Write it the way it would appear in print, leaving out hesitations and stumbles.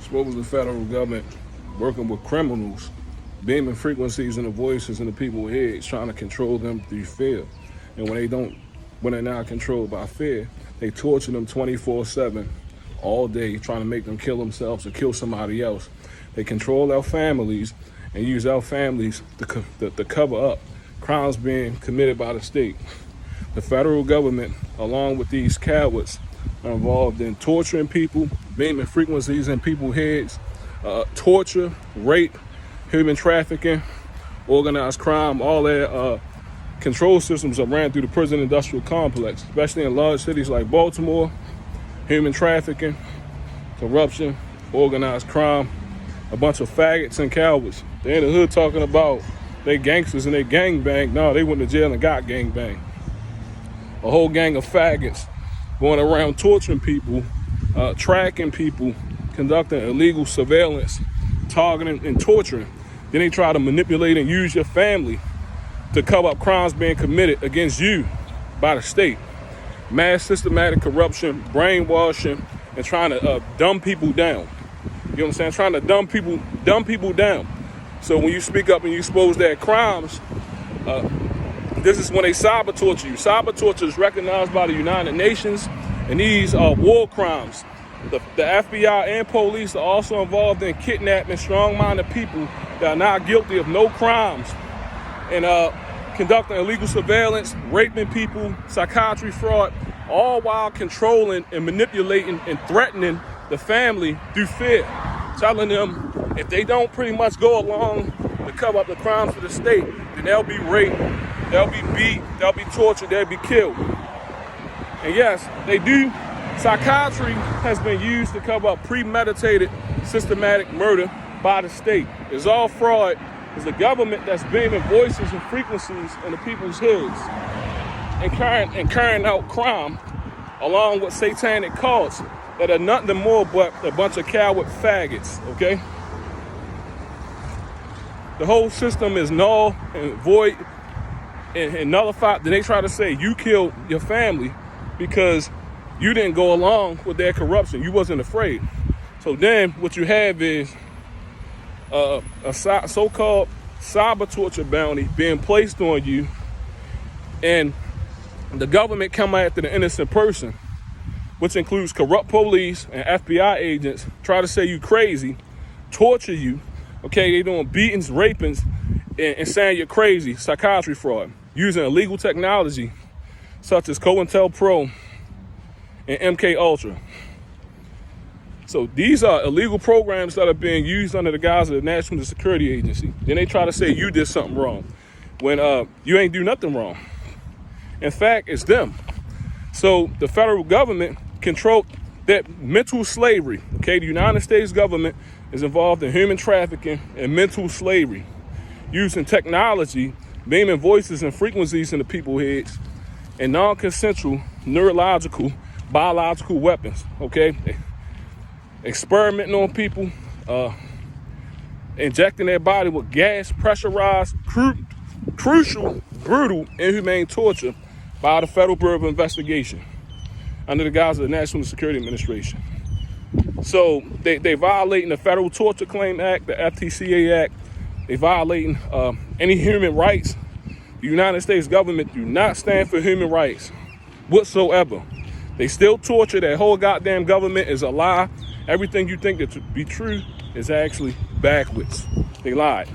What was the federal government working with criminals, beaming frequencies in the voices in the people's heads, trying to control them through fear? And when they're not controlled by fear, they torture them 24/7, all day, trying to make them kill themselves or kill somebody else. They control our families and use our families to cover up crimes being committed by the state. The federal government, along with these cowards, are involved in torturing people, beaming frequencies in people's heads, torture, rape, human trafficking, organized crime. All their control systems are ran through the prison industrial complex, especially in large cities like Baltimore. Human trafficking, corruption, organized crime, a bunch of faggots and cowards. They in the hood talking about they gangsters and they gangbang. No, they went to jail and got gangbang. A whole gang of faggots going around torturing people, tracking people, conducting illegal surveillance, targeting and torturing. Then they try to manipulate and use your family to cover up crimes being committed against you by the state. Mass systematic corruption, brainwashing, and trying to dumb people down. You know what I'm saying? Trying to dumb people down. So when you speak up and you expose their crimes, this is when they cyber torture you. Cyber torture is recognized by the United Nations, and these are war crimes. The FBI and police are also involved in kidnapping strong-minded people that are not guilty of no crimes, and conducting illegal surveillance, raping people, psychiatry fraud, all while controlling and manipulating and threatening the family through fear, telling them if they don't pretty much go along to cover up the crimes for the state, then they'll be raped, they'll be beat, they'll be tortured, they'll be killed. And yes, they do. Psychiatry has been used to cover up premeditated, systematic murder by the state. It's all fraud. It's the government that's beaming voices and frequencies in the people's heads and carrying out crime along with satanic cults that are nothing more but a bunch of coward faggots, okay? The whole system is null and void and nullified. Then they try to say you killed your family because you didn't go along with their corruption. You wasn't afraid. So then what you have is a so-called cyber torture bounty being placed on you, and the government come after the innocent person, which includes corrupt police and FBI agents, try to say you crazy, torture you. Okay, they doing beatings, rapings, and saying you're crazy, psychiatry fraud, using illegal technology such as COINTELPRO and MK Ultra. So these are illegal programs that are being used under the guise of the National Security Agency. Then they try to say you did something wrong when you ain't do nothing wrong. In fact, it's them. So the federal government controlled that mental slavery. Okay, the United States government is involved in human trafficking and mental slavery, using technology, beaming voices and frequencies into people's heads, and non-consensual neurological, biological weapons. Okay, experimenting on people, injecting their body with gas, pressurized, crucial, brutal, inhumane torture by the Federal Bureau of Investigation under the guise of the National Security Administration. So they violating the Federal Torture Claim Act, the FTCA Act. They violating any human rights. The United States government do not stand for human rights whatsoever. They still torture. That whole goddamn government is a lie. Everything you think that to be true is actually backwards. They lied.